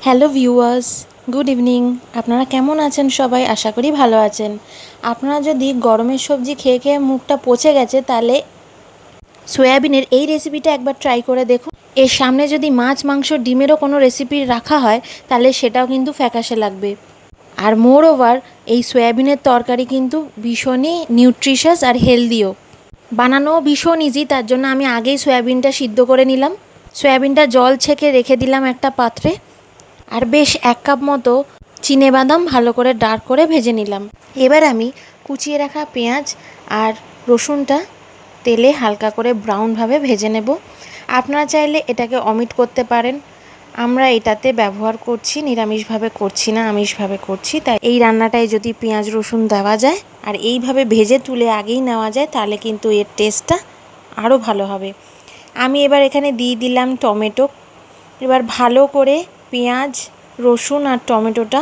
Hello viewers, good evening. আপনারা কেমন আছেন সবাই? আশা করি ভালো আছেন। আপনারা যদি গরমের সবজি খেয়ে খেয়ে মুখটা পচে গেছে তাহলে সয়াবিনের এই রেসিপিটা একবার ট্রাই করে দেখুন। এর সামনে যদি মাছ, মাংস, ডিমেরও কোনো রেসিপি রাখা হয় তাহলে সেটাও কিন্তু ফ্যাকাশে লাগবে। আর মোর ওভার এই সয়াবিনের তরকারি কিন্তু ভীষণই নিউট্রিশাস আর হেলদিও। বানানো ভীষণ ইজি, তার জন্য আমি আগেই সয়াবিনটা সিদ্ধ করে নিলাম। সয়াবিনটা জল ছেঁকে রেখে দিলাম একটা পাত্রে। আর বেশ 1 কাপ মতো চিনেবাদাম ভালো করে ডার্ক করে ভেজে নিলাম। এবার আমি কুচিয়ে রাখা পেঁয়াজ আর রসুনটা তেলে হালকা করে ব্রাউনভাবে ভেজে নেব। আপনারা চাইলে এটাকে অমিট করতে পারেন। আমরা এটাতে ব্যবহার করছি, নিরামিষভাবে করছি না, আমিষভাবে করছি। তাই এই রান্নাটায় যদি পেঁয়াজ রসুন দেওয়া যায় আর এইভাবে ভেজে তুলে আগেই নেওয়া যায় তাহলে কিন্তু এর টেস্টটা আরও ভালো হবে। আমি এবার এখানে দিয়ে দিলাম টমেটো। এবার ভালো করে পেঁয়াজ, রসুন আর টমেটোটা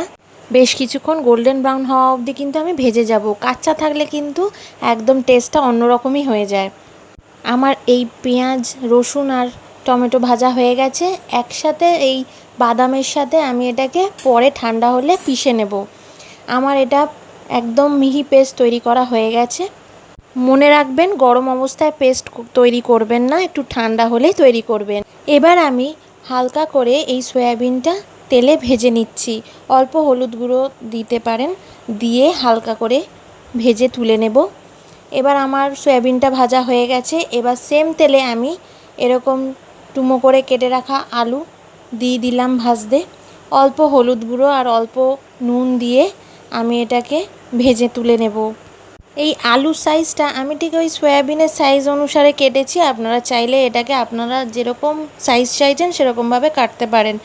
বেশ কিছুক্ষণ গোল্ডেন ব্রাউন হওয়া অবধি কিন্তু আমি ভেজে যাব। কাঁচা থাকলে কিন্তু একদম টেস্টটা অন্যরকমই হয়ে যায়। আমার এই পেঁয়াজ, রসুন আর টমেটো ভাজা হয়ে গেছে। একসাথে এই বাদামের সাথে আমি এটাকে পরে ঠান্ডা হলে পিষে নেব। আমার এটা একদম মিহি পেস্ট তৈরি করা হয়ে গেছে। মনে রাখবেন, গরম অবস্থায় পেস্ট তৈরি করবেন না, একটু ঠান্ডা হলেই তৈরি করবেন। এবার আমি হালকা করে এই সয়াবিনটা তেলে ভেজে নিচ্ছি। অল্প হলুদ গুঁড়ো দিতে পারেন, দিয়ে হালকা করে ভেজে তুলে নেব। এবার আমার সয়াবিনটা ভাজা হয়ে গেছে। এবার সেম তেলে আমি এরকম টুকরো করে কেটে রাখা আলু দিয়ে দিলাম ভাজতে। অল্প হলুদ গুঁড়ো আর অল্প নুন দিয়ে আমি এটাকে ভেজে তুলে নেব। এই আলুর সাইজটা আমি ঠিক ওই সয়াবিনের সাইজ অনুসারে কেটেছি। আপনারা চাইলে এটাকে আপনারা যেরকম সাইজ চাইছেন সেরকমভাবে কাটতে পারেন।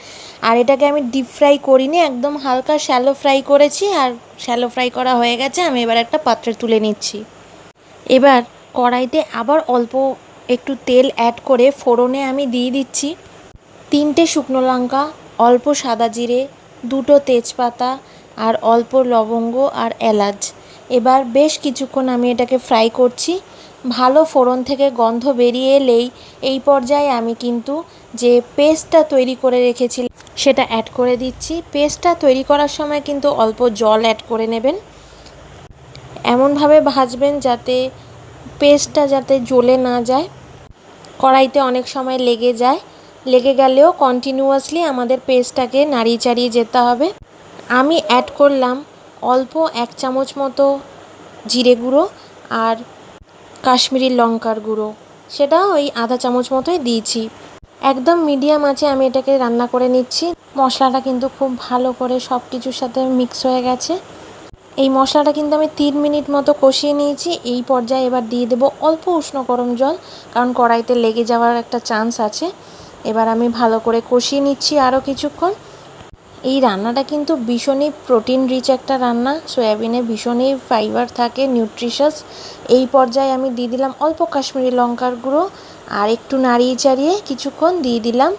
আর এটাকে আমি ডিপ ফ্রাই করিনি, একদম হালকা শ্যালো ফ্রাই করেছি। আর শ্যালো ফ্রাই করা হয়ে গেছে, আমি এবার একটা পাত্রে তুলে নিচ্ছি। এবার কড়াইতে আবার অল্প একটু তেল অ্যাড করে ফোড়নে আমি দিয়ে দিচ্ছি 3টে শুকনো লঙ্কা, অল্প সাদা জিরে, 2টো তেজপাতা আর অল্প লবঙ্গ আর এলাচ। এবার বেশ কিছুক্ষণ আমি এটাকে ফ্রাই করছি। ভালো ফোড়ন থেকে গন্ধ বেরিয়ে এলেই এই পর্যায়ে আমি কিন্তু যে পেস্টটা তৈরি করে রেখেছিলাম সেটা অ্যাড করে দিচ্ছি। পেস্টটা তৈরি করার সময় কিন্তু অল্প জল অ্যাড করে নেবেন। এমনভাবে ভাজবেন যাতে পেস্টটা যাতে জ্বলে না যায়। কড়াইতে অনেক সময় লেগে গেলেও কন্টিনিউয়াসলি আমাদের পেস্টটাকে নাড়িয়ে চাড়িয়ে যেতে হবে। আমি অ্যাড করলাম অল্প 1 চামচ মতো জিরে গুঁড়ো আর কাশ্মীরি লঙ্কার গুঁড়ো, সেটা ওই আধা চামচ মতোই দিয়েছি। একদম মিডিয়াম আঁচে আমি এটাকে রান্না করে নিচ্ছি। মশলাটা কিন্তু খুব ভালো করে সব কিছুর সাথে মিক্স হয়ে গেছে। এই মশলাটা কিন্তু আমি 3 মিনিট মতো কষিয়ে নিয়েছি। এই পর্যায়ে এবার দিয়ে দেবো অল্প উষ্ণ গরম জল, কারণ কড়াইতে লেগে যাওয়ার একটা চান্স আছে। এবার আমি ভালো করে কষিয়ে নিচ্ছি আরও কিছুক্ষণ। এই রান্নাটা কিন্তু ভীষণই প্রোটিন রিচ একটা রান্না। সয়াবিনে ভীষণই ফাইবার থাকে, নিউট্রিশাস। এই পর্যায়ে আমি দিয়ে দিলাম অল্প কাশ্মীরি লঙ্কার গুঁড়ো আর একটু নাড়িয়ে চাড়িয়ে কিছুক্ষণ দিয়ে দিলাম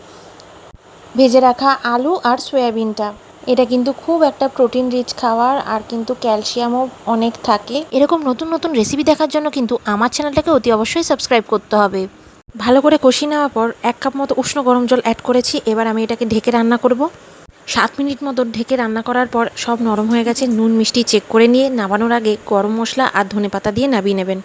ভেজে রাখা আলু আর সয়াবিনটা। এটা কিন্তু খুব একটা প্রোটিন রিচ খাবার, আর কিন্তু ক্যালসিয়ামও অনেক থাকে। এরকম নতুন নতুন রেসিপি দেখার জন্য কিন্তু আমার চ্যানেলটাকে অতি অবশ্যই সাবস্ক্রাইব করতে হবে। ভালো করে কষিয়ে নেওয়ার পর 1 কাপ মতো উষ্ণ গরম জল অ্যাড করেছি। এবার আমি এটাকে ঢেকে রান্না করব। 7 মিনিট মতো ঢেকে রান্না করার পর সব নরম হয়ে গেছে। নুন মিষ্টি চেক করে নিয়ে নামানোর আগে গরম মশলা আর ধনেপাতা দিয়ে নামিয়ে নেবেন।